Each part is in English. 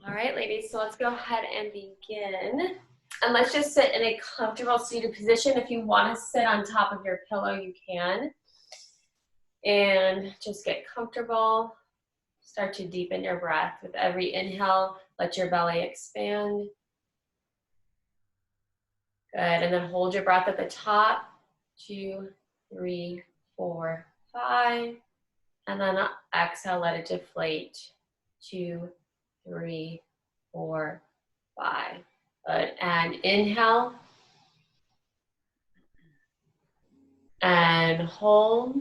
All right, ladies, so let's go ahead and begin. And let's just sit in a comfortable seated position. If you want to sit on top of your pillow, you can. And just get comfortable. Start to deepen your breath. With every inhale, let your belly expand. Good, and then hold your breath at the top. 2, 3, 4, 5. And then exhale, let it deflate. 2, 3, 4, 5. Good, and inhale. And hold.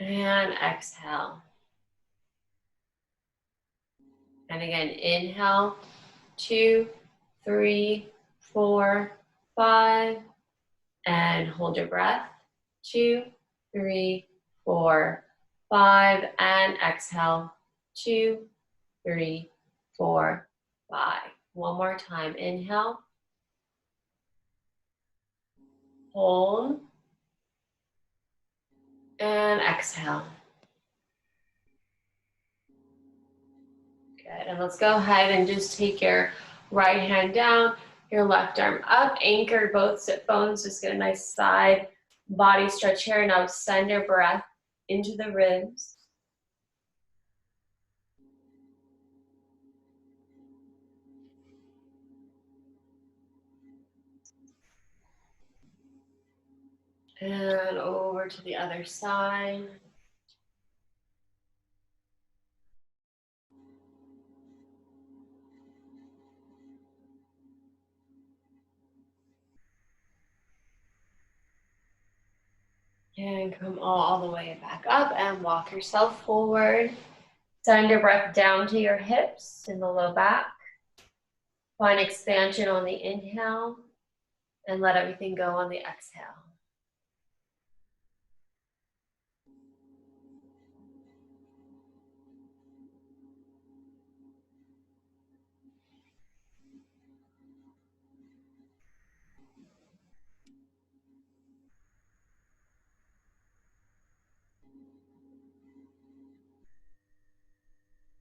And exhale. And again, inhale. 2, 3, 4, 5. And hold your breath. 2, 3, 4, 5. And exhale. 2, 3, 4, 5. One more time. Inhale. Hold. And exhale. Good. And let's go ahead and just take your right hand down, your left arm up, anchor both sit bones. Just get a nice side body stretch here. Now send your breath into the ribs. And over to the other side. And come all the way back up and walk yourself forward. Send your breath down to your hips in the low back. Find expansion on the inhale and let everything go on the exhale.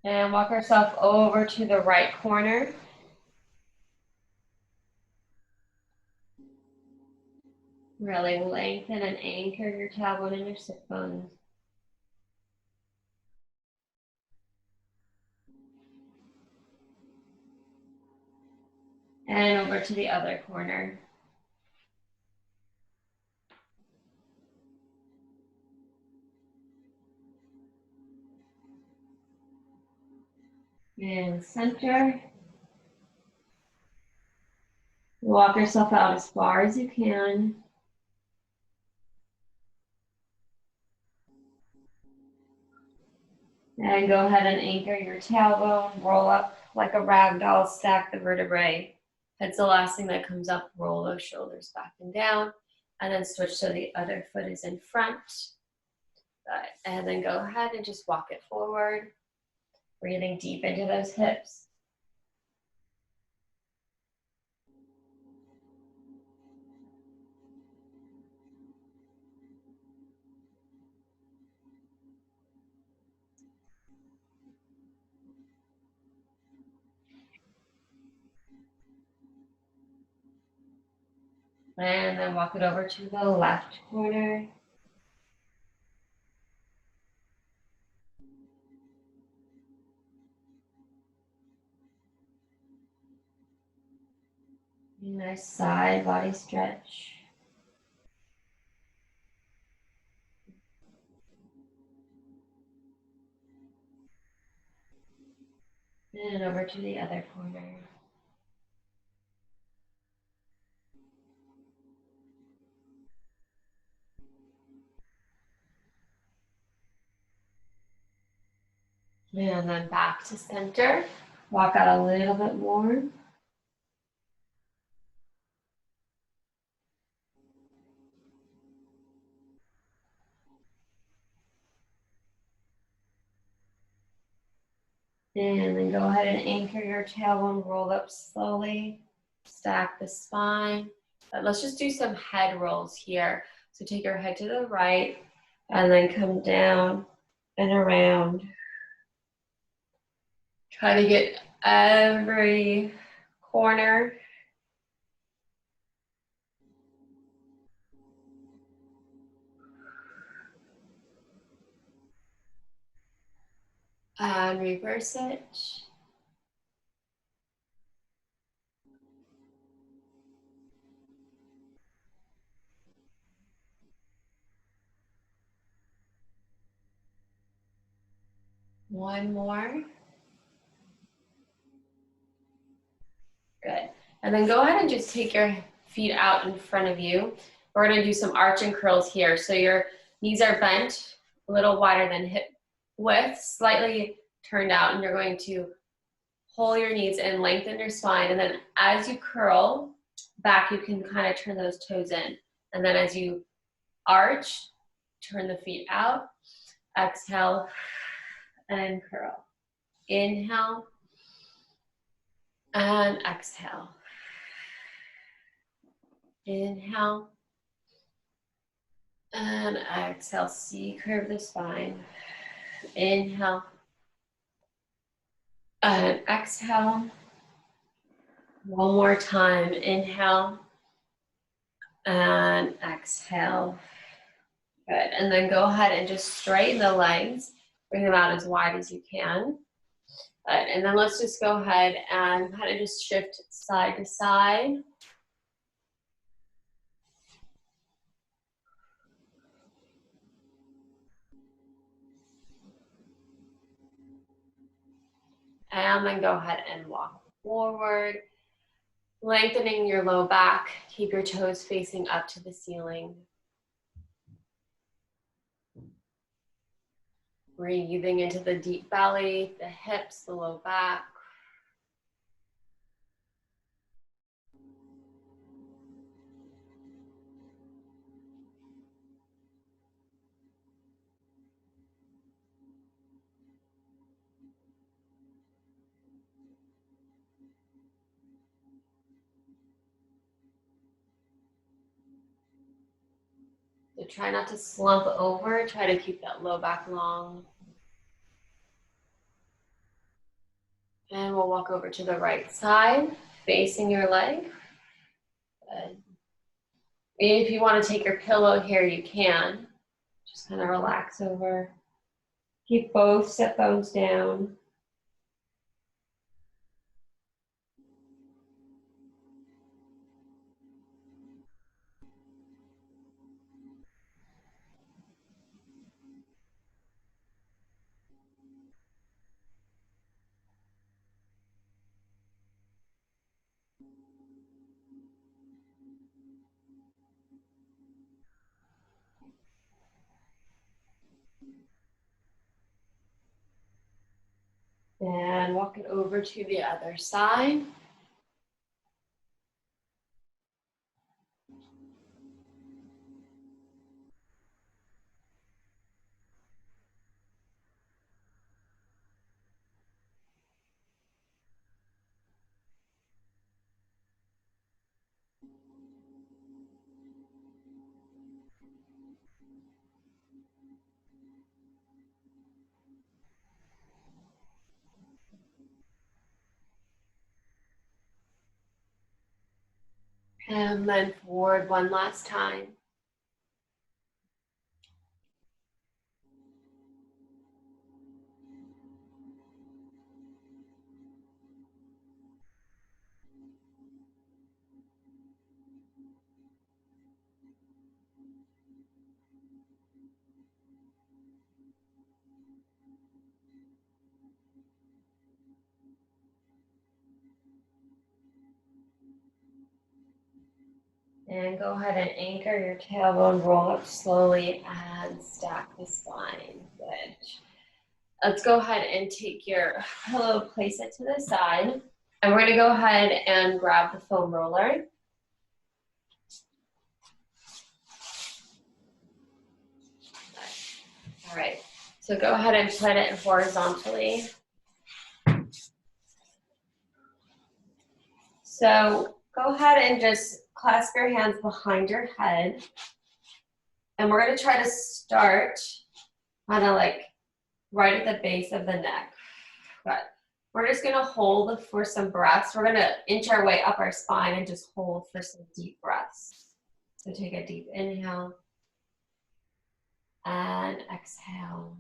And walk yourself over to the right corner. Really lengthen and anchor your tailbone and your sit bones. And over to the other corner. And center. Walk yourself out as far as you can. And go ahead and anchor your tailbone, roll up like a rag doll, stack the vertebrae. That's the last thing that comes up, roll those shoulders back and down, and then switch so the other foot is in front. Good. And then go ahead and just walk it forward, breathing deep into those hips. And then walk it over to the left corner. Nice side body stretch. And over to the other corner. And then back to center. Walk out a little bit more. And then go ahead and anchor your tailbone, roll up slowly, stack the spine. Let's just do some head rolls here. So take your head to the right and then come down and around. Try to get every corner. And reverse it. One more. Good. And then go ahead and just take your feet out in front of you. We're gonna do some arch and curls here. So your knees are bent a little wider than hip width, slightly turned out, and you're going to pull your knees in, lengthen your spine, and then as you curl back, you can kind of turn those toes in. And then as you arch, turn the feet out, exhale, and curl. Inhale, and exhale. Inhale, and exhale. C, curve the spine. Inhale, and exhale. One more time. Inhale, and exhale. Good. And then go ahead and just straighten the legs. Bring them out as wide as you can. Good. And then let's just go ahead and kind of just shift side to side. And then go ahead and walk forward. Lengthening your low back. Keep your toes facing up to the ceiling. Breathing into the deep belly, the hips, the low back. So try not to slump over. Try to keep that low back long. And we'll walk over to the right side, facing your leg. Good. If you want to take your pillow here, you can. Just kind of relax over. Keep both sit bones down. And walk it over to the other side. And then forward one last time. And go ahead and anchor your tailbone, roll up slowly, and stack the spine. Good. Let's go ahead and take your pillow, place it to the side. And we're gonna go ahead and grab the foam roller. All right, so go ahead and put it horizontally. So go ahead and just clasp your hands behind your head. And we're gonna try to start kind of like right at the base of the neck. Good. We're just gonna hold for some breaths. We're gonna inch our way up our spine and just hold for some deep breaths. So take a deep inhale and exhale.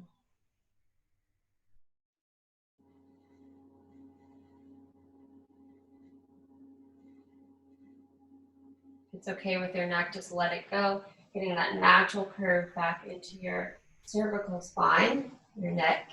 If it's okay with your neck, just let it go. Getting that natural curve back into your cervical spine, your neck.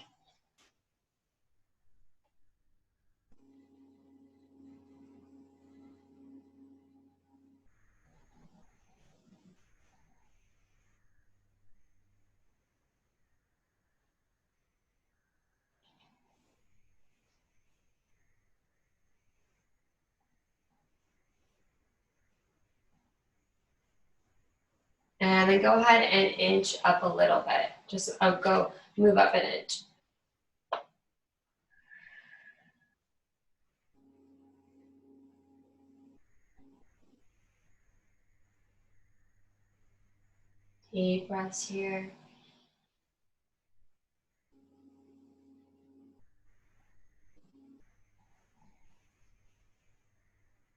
And then go ahead and inch up a little bit. Just go move up an inch. Deep breaths here.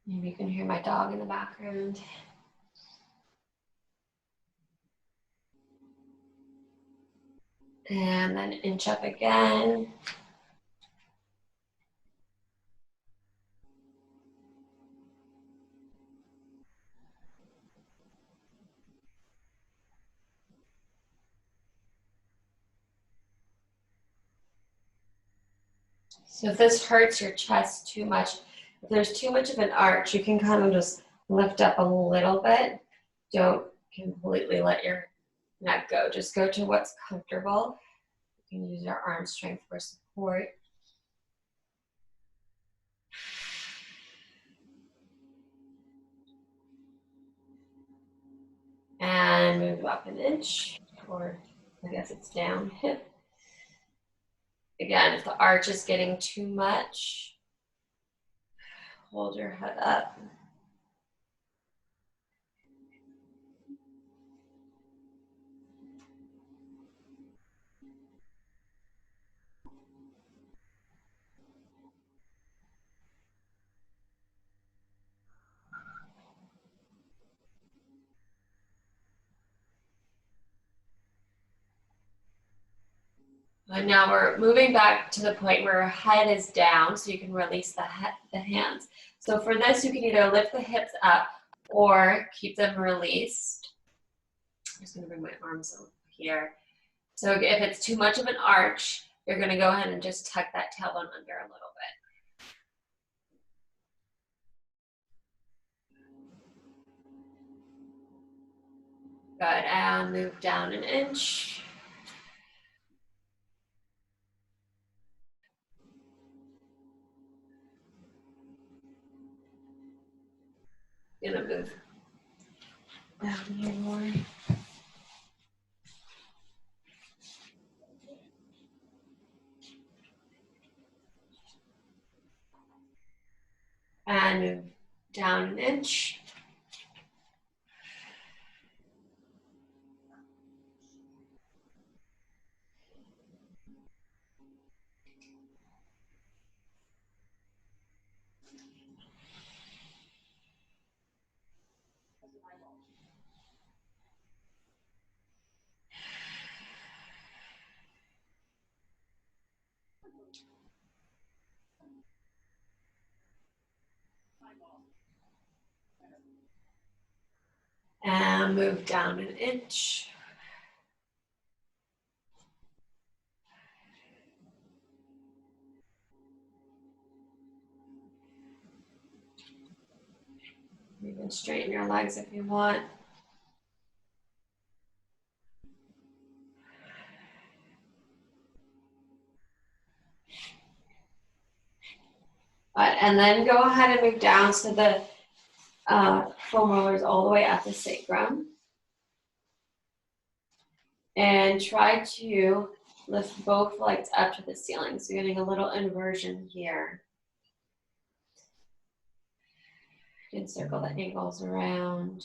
Maybe you can hear my dog in the background. And then inch up again. So if this hurts your chest too much, if there's too much of an arch, you can kind of just lift up a little bit. Don't completely let your neck go. Just go to what's comfortable. You can use your arm strength for support. And move up an inch, or I guess it's down. Again, if the arch is getting too much, hold your head up. And now we're moving back to the point where our head is down, so you can release the hands. So for this, you can either lift the hips up or keep them released. I'm just gonna bring my arms over here. So if it's too much of an arch, you're gonna go ahead and just tuck that tailbone under a little bit. Good, and move down an inch. Gonna move down here more. And move down an inch. And move down an inch. You can straighten your legs if you want. And then go ahead and move down so the foam roller is all the way at the sacrum. And try to lift both legs up to the ceiling. So you're getting a little inversion here. You can circle the ankles around.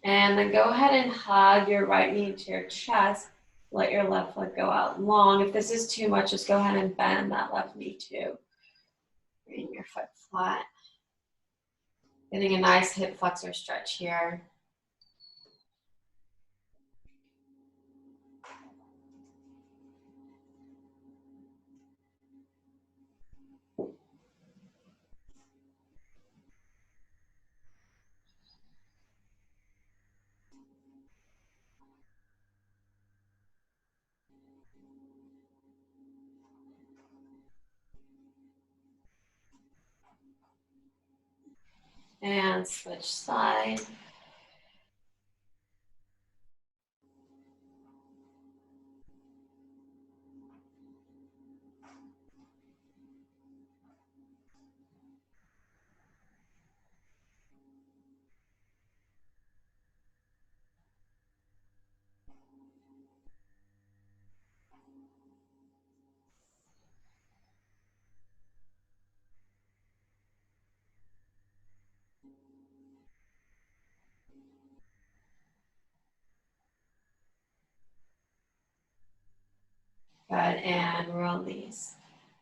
And then go ahead and hug your right knee to your chest. Let your left leg go out long. If this is too much, just go ahead and bend that left knee too. Bring your foot flat. Getting a nice hip flexor stretch here. And switch side. Good, and release.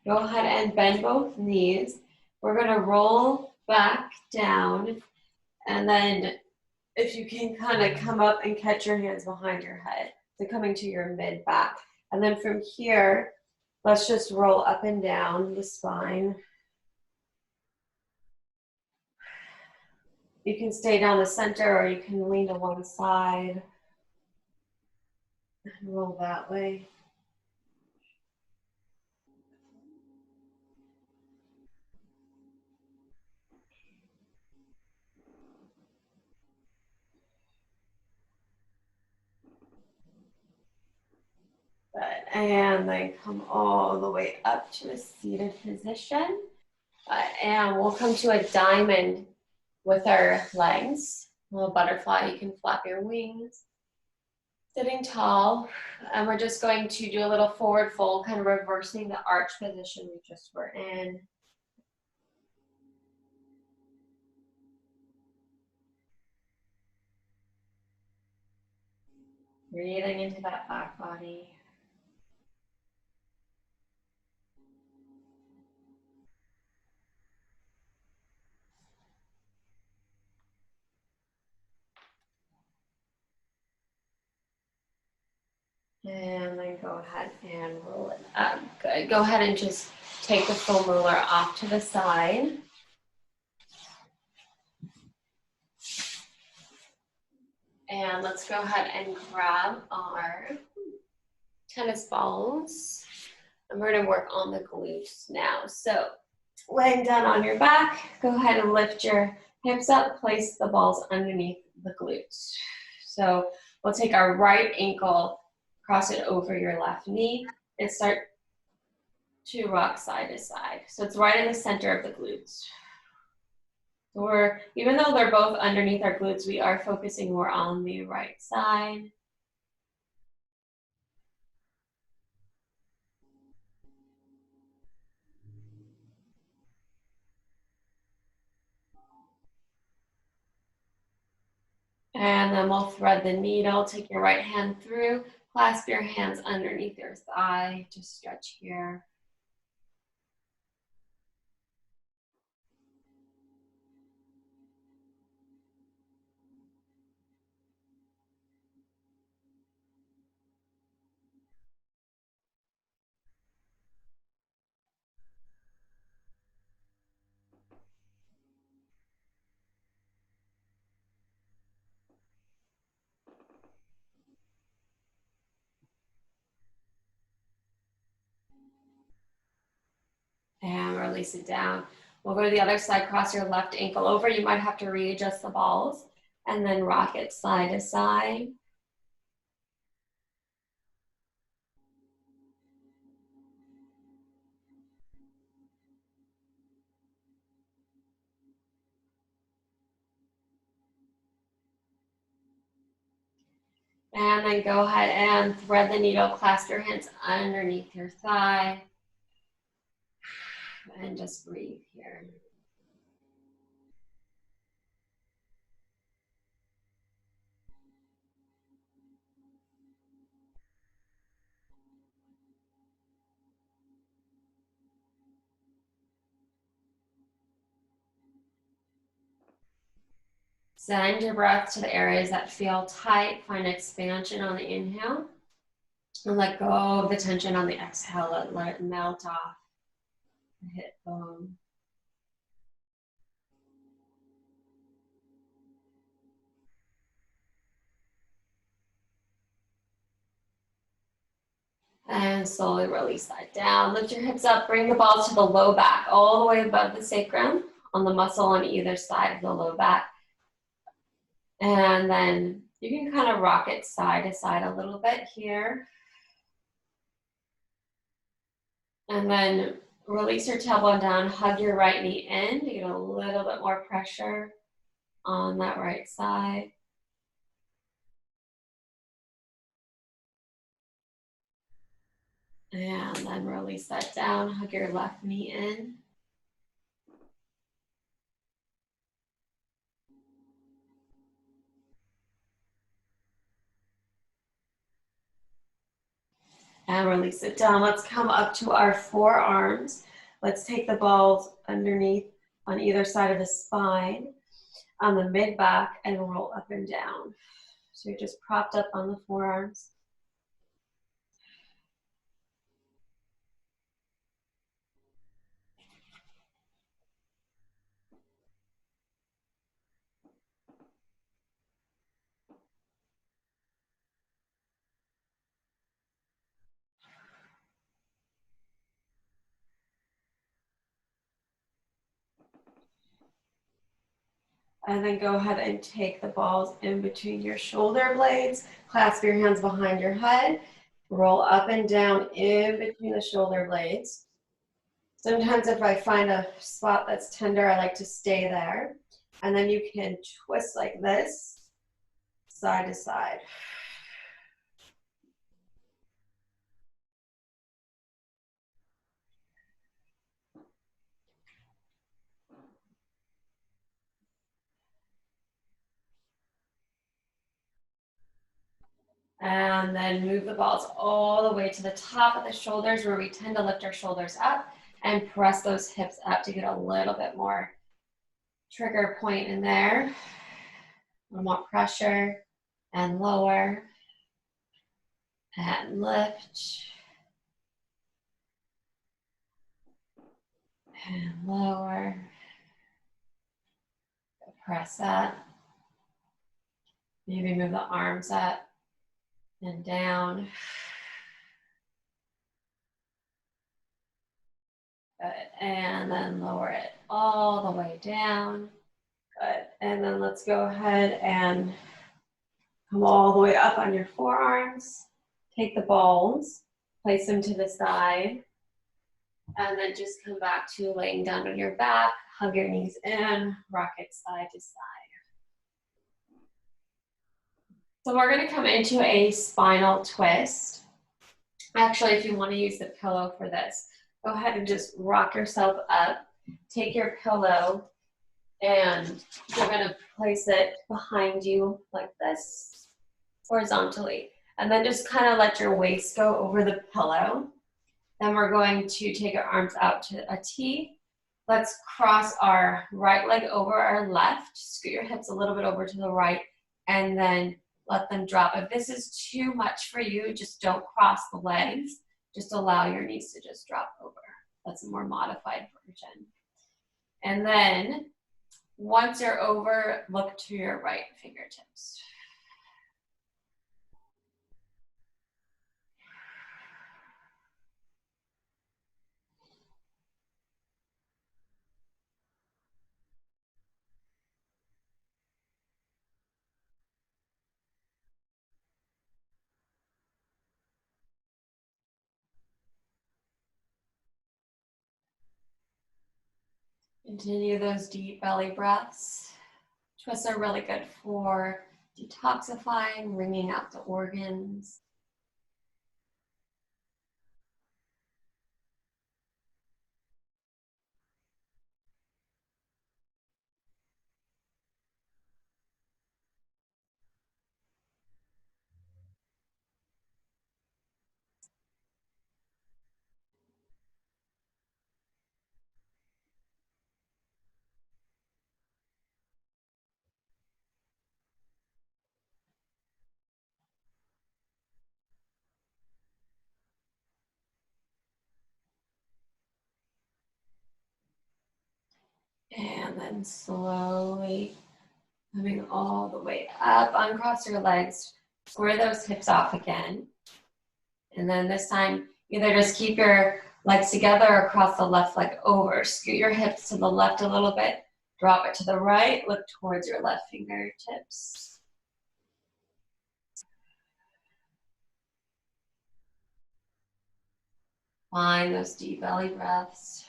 Go ahead and bend both knees. We're gonna roll back down, and then if you can kind of come up and catch your hands behind your head. So coming to your mid back. And then from here, let's just roll up and down the spine. You can stay down the center or you can lean to one side and roll that way. Good. And then come all the way up to a seated position. And we'll come to a diamond with our legs. A little butterfly, you can flap your wings. Sitting tall, and we're just going to do a little forward fold, kind of reversing the arch position we just were in. Breathing into that back body. And then go ahead and roll it up. Good. Go ahead and just take the foam roller off to the side. And let's go ahead and grab our tennis balls. And we're going to work on the glutes now. So laying down on your back, go ahead and lift your hips up, place the balls underneath the glutes. So we'll take our right ankle, cross it over your left knee, and start to rock side to side. So it's right in the center of the glutes. Even though they're both underneath our glutes, we are focusing more on the right side. And then we'll thread the needle. Take your right hand through, clasp your hands underneath your thigh, just stretch here. And release it down. We'll go to the other side, cross your left ankle over. You might have to readjust the balls and then rock it side to side. And then go ahead and thread the needle, clasp your hands underneath your thigh. And just breathe here. Send your breath to the areas that feel tight. Find expansion on the inhale. And let go of the tension on the exhale. Let it melt off the hip bone. And slowly release that down. Lift your hips up. Bring the balls to the low back, all the way above the sacrum, on the muscle on either side of the low back. And then you can kind of rock it side to side a little bit here. And then release your tailbone down, hug your right knee in to get a little bit more pressure on that right side. And then release that down, hug your left knee in. And release it down. Let's come up to our forearms. Let's take the balls underneath on either side of the spine, on the mid back, and roll up and down. So you're just propped up on the forearms. And then go ahead and take the balls in between your shoulder blades. Clasp your hands behind your head. Roll up and down in between the shoulder blades. Sometimes if I find a spot that's tender, I like to stay there. And then you can twist like this, side to side. And then move the balls all the way to the top of the shoulders, where we tend to lift our shoulders up and press those hips up to get a little bit more trigger point in there. A little more pressure, and lower, and lift, and lower. Press up. Maybe move the arms up and down. Good. And then lower it all the way down. Good. And then let's go ahead and come all the way up on your forearms. Take the balls, place them to the side, and then just come back to laying down on your back. Hug your knees in, rock it side to side. So we're going to come into a spinal twist. Actually, if you want to use the pillow for this, go ahead and just rock yourself up. Take your pillow and you're going to place it behind you like this, horizontally. And then just kind of let your waist go over the pillow. Then we're going to take our arms out to a T. Let's cross our right leg over our left. Scoot your hips a little bit over to the right, and then let them drop. If this is too much for you, just don't cross the legs. Just allow your knees to just drop over. That's a more modified version. And then once you're over, look to your right fingertips. Continue those deep belly breaths. Twists are really good for detoxifying, wringing out the organs. And then slowly coming all the way up, uncross your legs, square those hips off again. And then this time, either just keep your legs together or cross the left leg over. Scoot your hips to the left a little bit, drop it to the right, look towards your left fingertips. Find those deep belly breaths.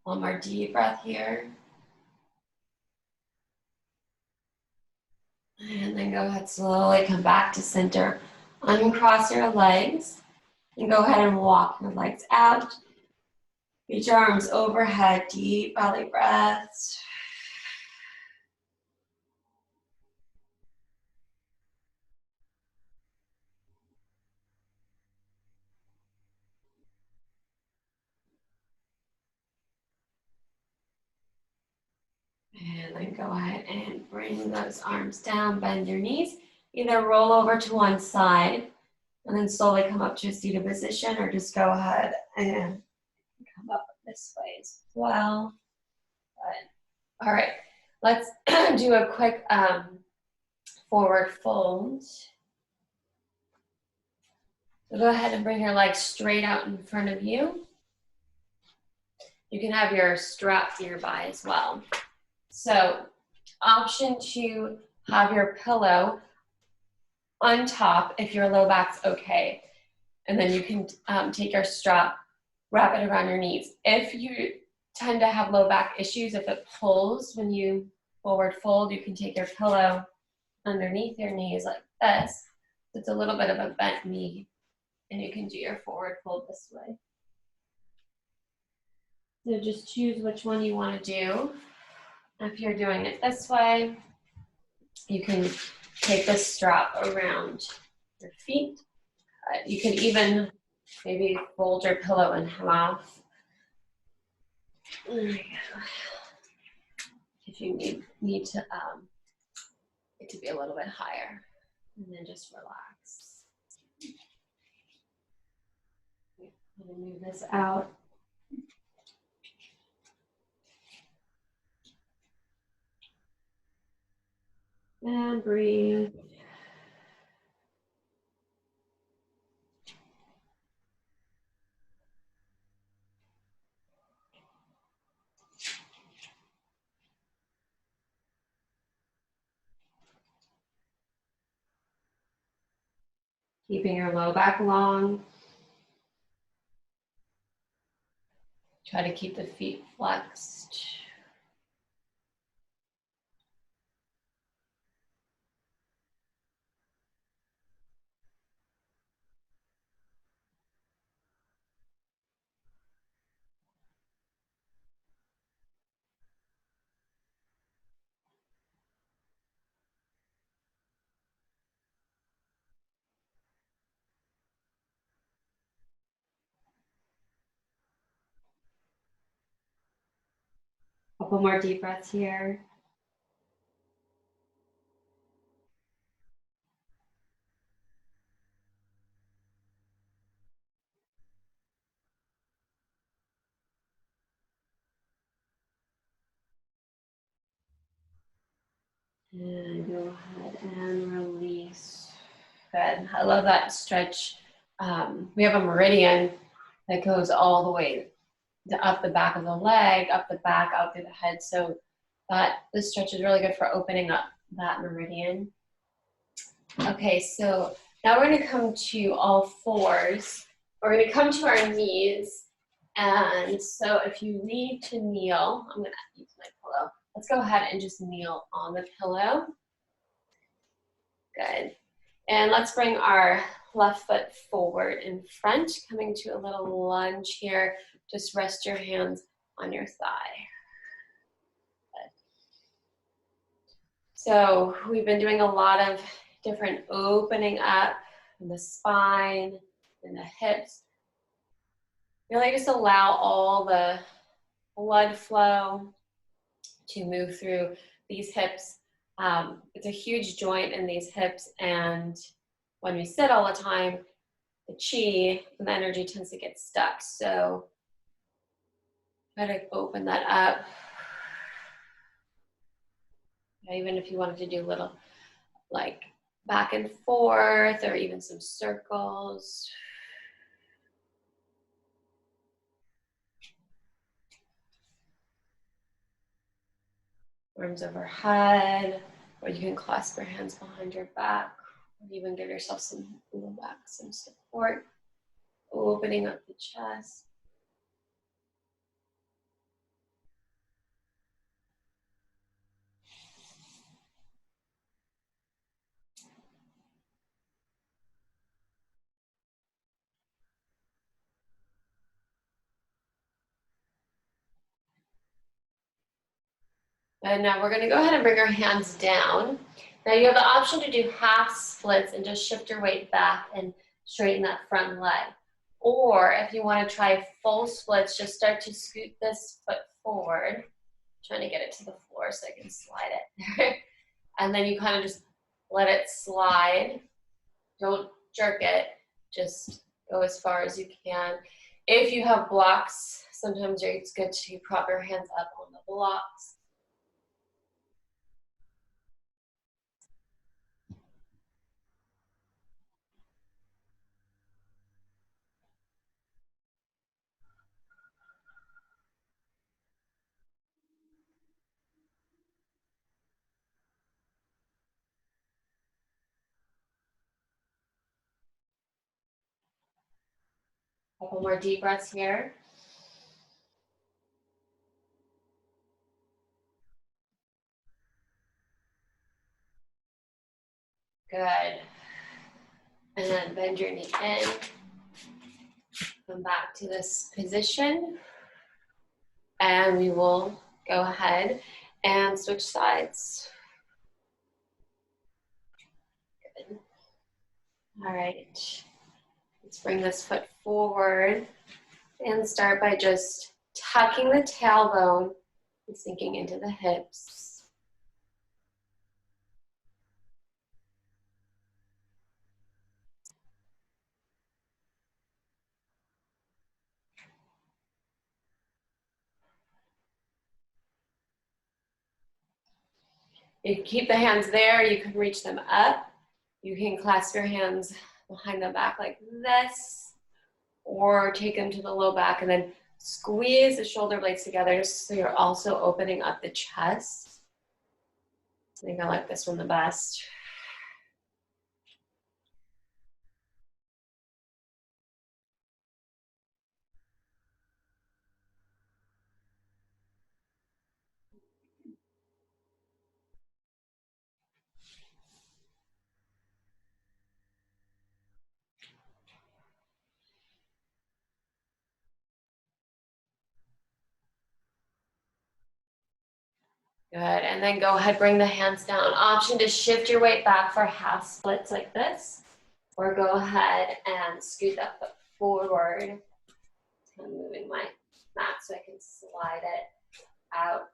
One more deep breath here. And then go ahead, slowly come back to center. Uncross your legs and go ahead and walk your legs out. Reach your arms overhead, deep belly breaths. And then go ahead and bring those arms down, bend your knees. Either roll over to one side and then slowly come up to a seated position, or just go ahead and come up this way as well. Good. All right, let's do a quick forward fold. So go ahead and bring your legs straight out in front of you. You can have your strap nearby as well. So option to have your pillow on top if your low back's okay. And then you can take your strap, wrap it around your knees. If you tend to have low back issues, if it pulls when you forward fold, you can take your pillow underneath your knees like this. It's a little bit of a bent knee, and you can do your forward fold this way. So just choose which one you want to do. If you're doing it this way, you can take this strap around your feet. You can even maybe fold your pillow in half. There you go. If you need to it to be a little bit higher, and then just relax. I'm gonna move this out. And breathe. Keeping your low back long. Try to keep the feet flexed. Couple more deep breaths here. And go ahead and release. Good. I love that stretch. We have a meridian that goes all the way up the back of the leg, up the back, out through the head. So this stretch is really good for opening up that meridian. Okay, so Now we're gonna come to all fours. We're gonna come to our knees. And so if you need to kneel, I'm gonna use my pillow. Let's go ahead and just kneel on the pillow. Good. And let's bring our left foot forward in front, coming to a little lunge here. Just rest your hands on your thigh. Good. So we've been doing a lot of different opening up in the spine, in the hips. Really just allow all the blood flow to move through these hips. It's a huge joint in these hips, and when we sit all the time, the chi and the energy tends to get stuck. So try to open that up. Even if you wanted to do a little like back and forth or even some circles. Arms overhead, or you can clasp your hands behind your back, or even give yourself some low back, some support, opening up the chest. And now we're gonna go ahead and bring our hands down. Now you have the option to do half splits and just shift your weight back and straighten that front leg. Or if you wanna try full splits, just start to scoot this foot forward. Trying to get it to the floor so I can slide it. And then you kind of just let it slide. Don't jerk it, just go as far as you can. If you have blocks, sometimes it's good to prop your hands up on the blocks. Couple more deep breaths here. Good. And then bend your knee in. Come back to this position. And we will go ahead and switch sides. Good. All right. Let's bring this foot forward and start by just tucking the tailbone and sinking into the hips. You can keep the hands there, you can reach them up. You can clasp your hands behind the back like this, or take them to the low back and then squeeze the shoulder blades together so you're also opening up the chest. I think I like this one the best. Good, and then go ahead, bring the hands down. Option to shift your weight back for half splits like this, or go ahead and scoot that foot forward. I'm moving my mat so I can slide it out.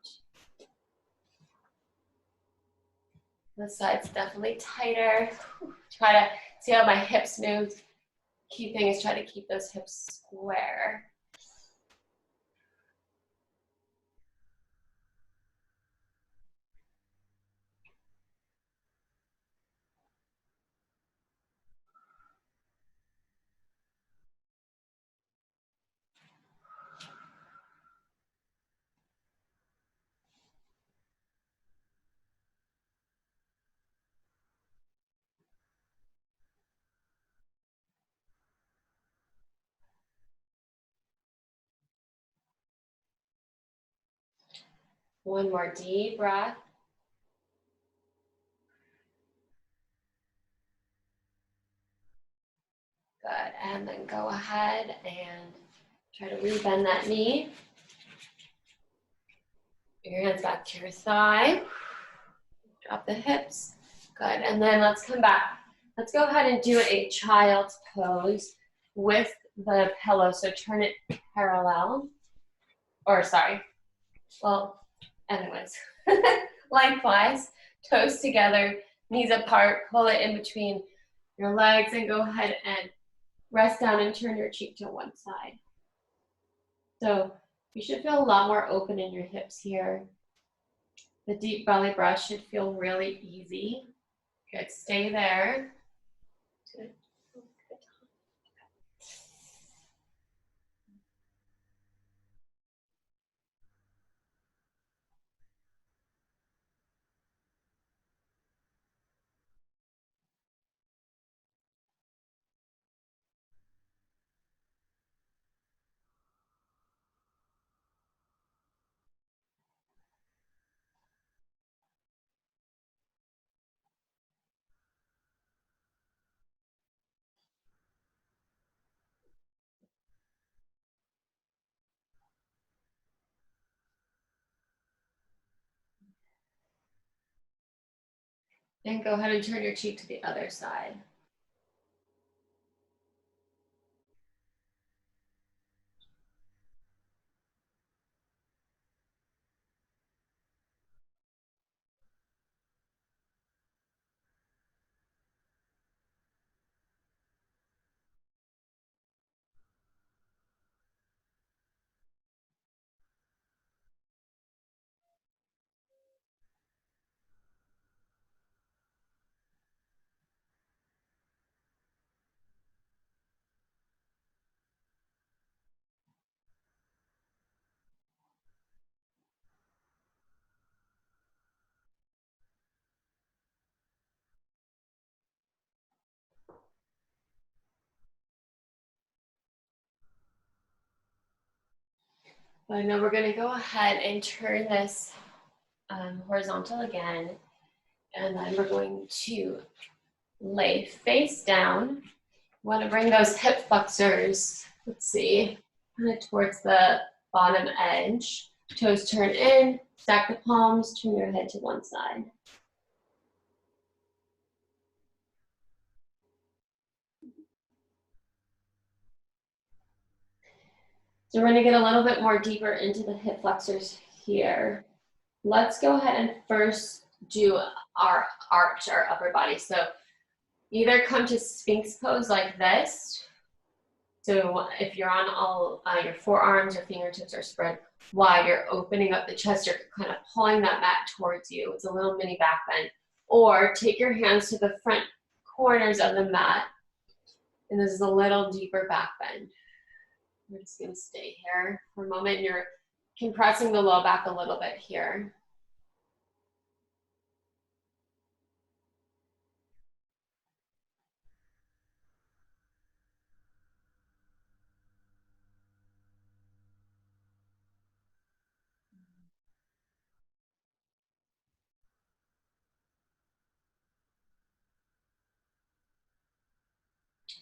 This side's definitely tighter. Try to see how my hips move. Key thing is try to keep those hips square. One more deep breath. Good, and then go ahead and try to rebend that knee. Bring your hands back to your thigh. Drop the hips. Good, and then let's come back. Let's go ahead and do a child's pose with the pillow. So turn it parallel, or sorry, well, anyways, lengthwise, toes together, knees apart, pull it in between your legs, and go ahead and rest down and turn your cheek to one side. So you should feel a lot more open in your hips here. The deep belly breath should feel really easy. Good, stay there. Good. And go ahead and turn your cheek to the other side. But I know we're going to go ahead and turn this horizontal again. And then we're going to lay face down. You want to bring those hip flexors, let's see, kind of towards the bottom edge. Toes turn in, stack the palms, turn your head to one side. So we're going to get a little bit more deeper into the hip flexors here. Let's go ahead and first do our arch, our upper body. So either come to Sphinx pose like this. So if you're on all your forearms, your fingertips are spread wide, you're opening up the chest, you're kind of pulling that mat towards you. It's a little mini back bend. Or take your hands to the front corners of the mat, and this is a little deeper back bend. We're just gonna stay here for a moment. You're compressing the low back a little bit here.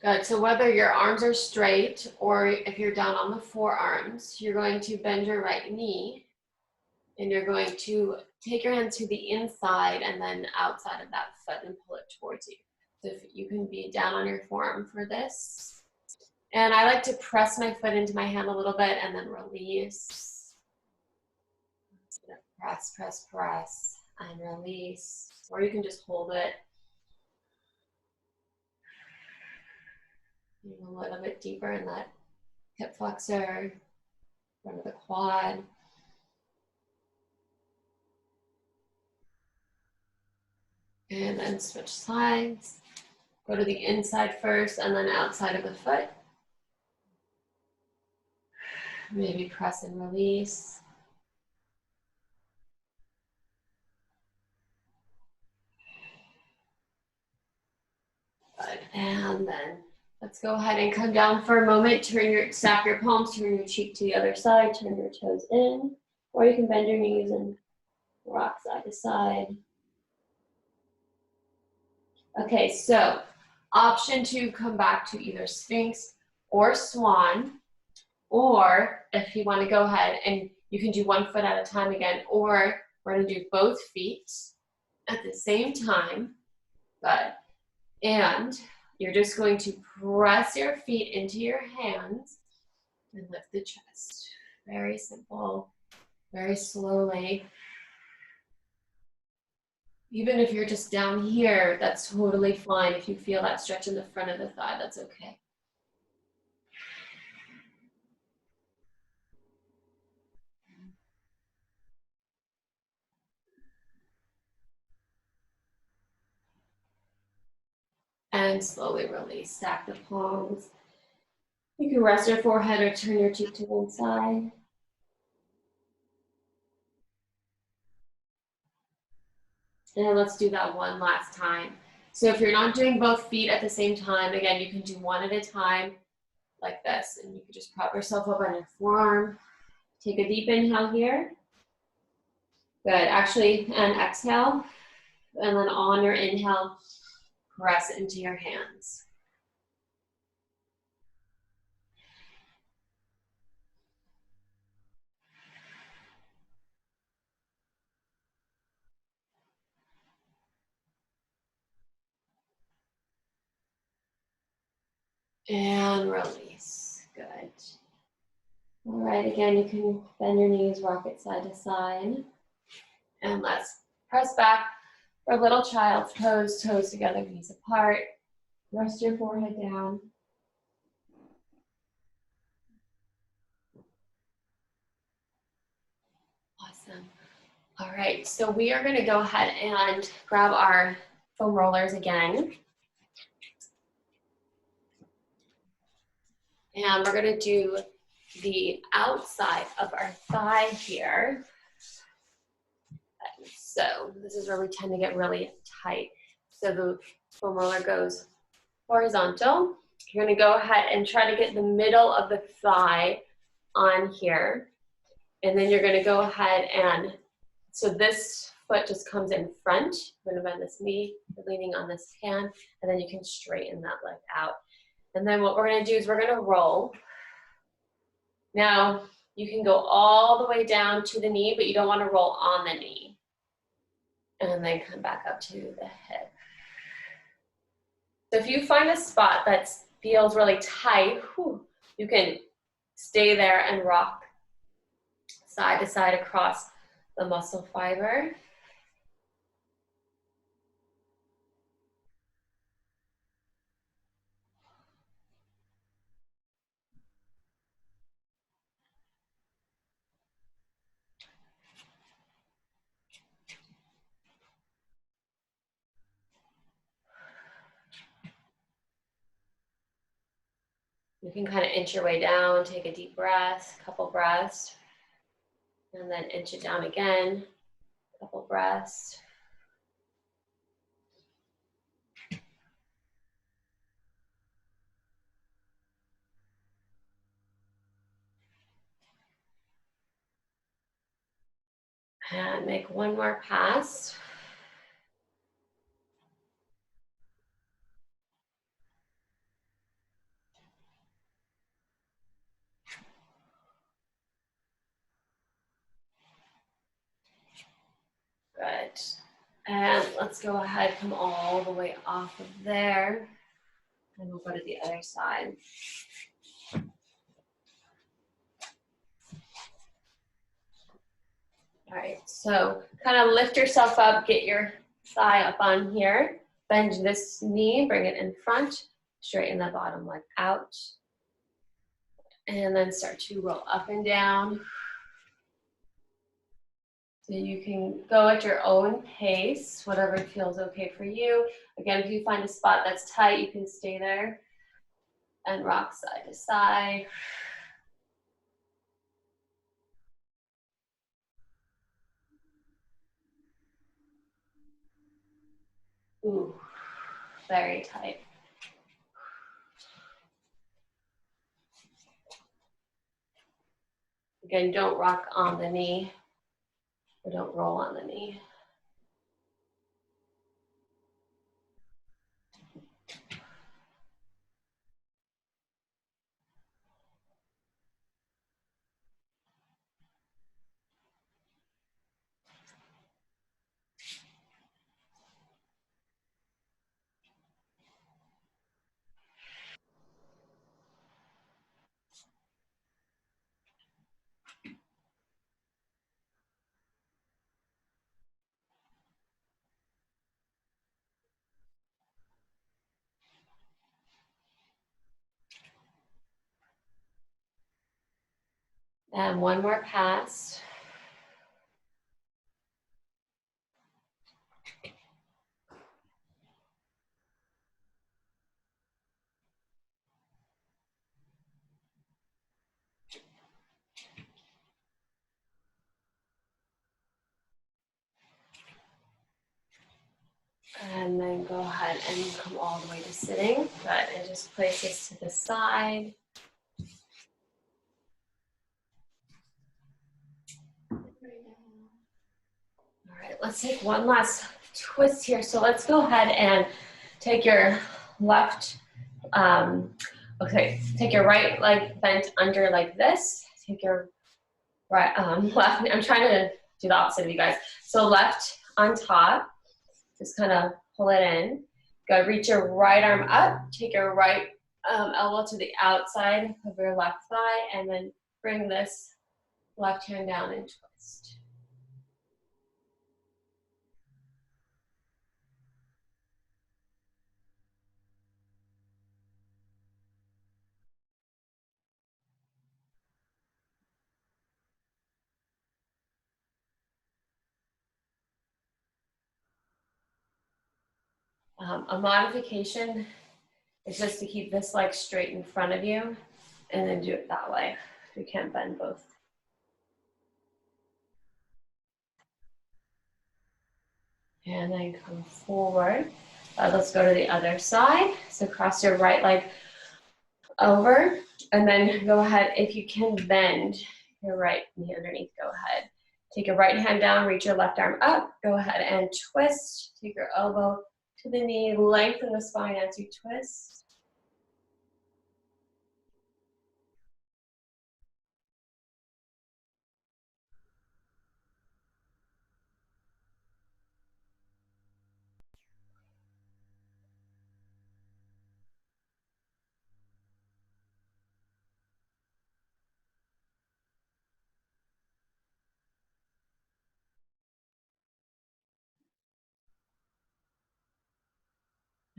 Good, so whether your arms are straight or if you're down on the forearms, you're going to bend your right knee and you're going to take your hands to the inside and then outside of that foot and pull it towards you. So if you can be down on your forearm for this. And I like to press my foot into my hand a little bit and then release. Press, press, press, and release. Or you can just hold it. A little bit deeper in that hip flexor, front of the quad. And then switch sides. Go to the inside first and then outside of the foot. Maybe press and release. Good. And then let's go ahead and come down for a moment. Stack your palms, turn your cheek to the other side, turn your toes in, or you can bend your knees and Rock side to side. Okay, so option 2, come back to either Sphinx or Swan, or if you want to go ahead and you can do one foot at a time again, or we're going to do both feet at the same time. Good. And you're just going to press your feet into your hands and lift the chest. Very simple, very slowly. Even if you're just down here, that's totally fine. If you feel that stretch in the front of the thigh, that's okay. And slowly release. Stack the palms. You can rest your forehead or turn your cheek to one side. And let's do that one last time. So if you're not doing both feet at the same time, again, you can do one at a time like this. And you can just prop yourself up on your forearm. Take a deep inhale here. Good. Actually, and exhale. And then on your inhale, press it into your hands. And release. Good. All right, again, you can bend your knees, rock it side to side. And let's press back for little child's pose, toes together, knees apart. Rest your forehead down. Awesome. All right, so we are gonna go ahead and grab our foam rollers again. And we're gonna do the outside of our thigh here. So this is where we tend to get really tight. So the foam roller goes horizontal. You're gonna go ahead and try to get the middle of the thigh on here. And then you're gonna go ahead and, so this foot just comes in front. You're gonna bend this knee, you're leaning on this hand, and then you can straighten that leg out. And then what we're gonna do is we're gonna roll. Now, you can go all the way down to the knee, but you don't wanna roll on the knee. And then come back up to the hip. So if you find a spot that feels really tight, you can stay there and rock side to side across the muscle fiber. You can kind of inch your way down, take a deep breath, couple breaths, and then inch it down again, couple breaths. And make one more pass. Good. And let's go ahead, come all the way off of there. And we'll go to the other side. All right, so kind of lift yourself up, get your thigh up on here. Bend this knee, bring it in front, straighten the bottom leg out. And then start to roll up and down. So you can go at your own pace, whatever feels okay for you. Again, if you find a spot that's tight, you can stay there and rock side to side. Ooh, very tight. Again, don't rock on the knee. Or don't roll on the knee. And one more pass. And then go ahead and come all the way to sitting. Good. And just place this to the side. All right, let's take one last twist here. So let's go ahead and take your left, take your right leg bent under like this. Take your right, left, I'm trying to do the opposite of you guys. So left on top, just kind of pull it in. Go reach your right arm up, take your right elbow to the outside of your left thigh, and then bring this left hand down and twist. A modification is just to keep this leg straight in front of you and then do it that way. You can't bend both. And then come forward. Let's go to the other side. So cross your right leg over and then go ahead. If you can bend your right knee underneath, go ahead. Take your right hand down, reach your left arm up. Go ahead and twist. Take your elbow to the knee, lengthen the spine as you twist.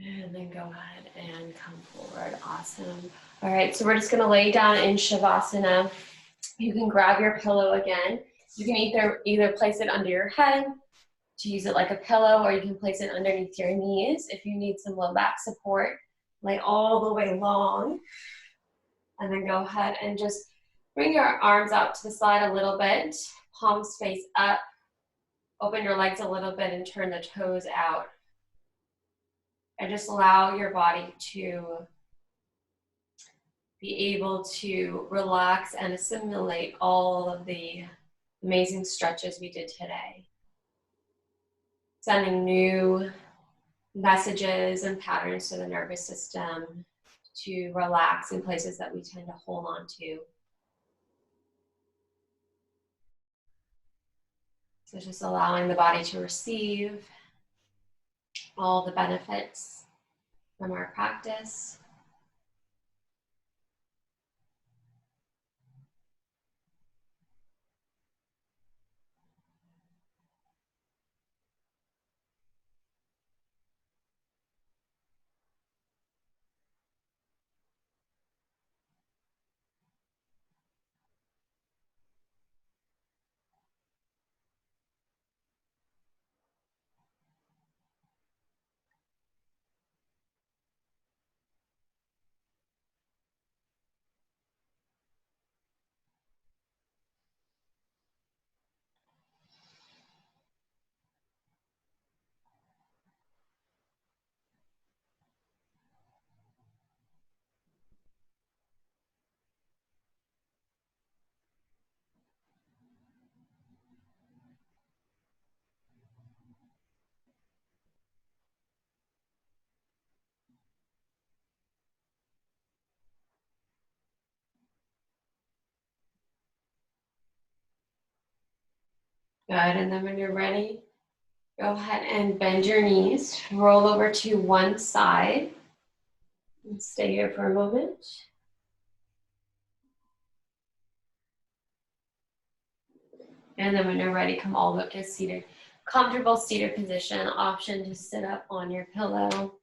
And then go ahead and come forward. Awesome. All right, so we're just gonna lay down in Shavasana. You can grab your pillow again. You can either place it under your head to use it like a pillow, or you can place it underneath your knees if you need some low back support. Lay all the way long. And then go ahead and just bring your arms out to the side a little bit. Palms face up. Open your legs a little bit and turn the toes out. And just allow your body to be able to relax and assimilate all of the amazing stretches we did today. Sending new messages and patterns to the nervous system to relax in places that we tend to hold on to. So just allowing the body to receive all the benefits from our practice. Good, and then when you're ready, go ahead and bend your knees, roll over to one side, and stay here for a moment. And then when you're ready, come all the way up to a seated, comfortable seated position. Option to sit up on your pillow.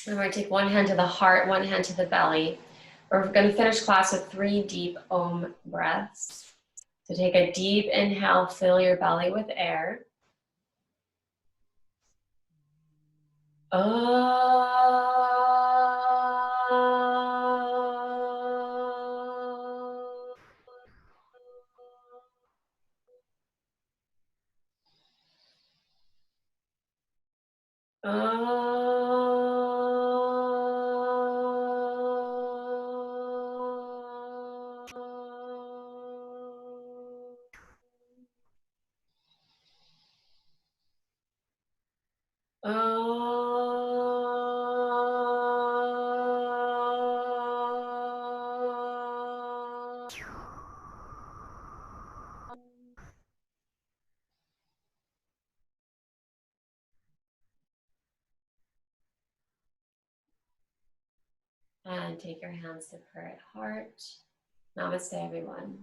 And we're going to take one hand to the heart, one hand to the belly. We're going to finish class with 3 deep Om breaths. So take a deep inhale, fill your belly with air. And take your hands to prayer at heart. Namaste, everyone.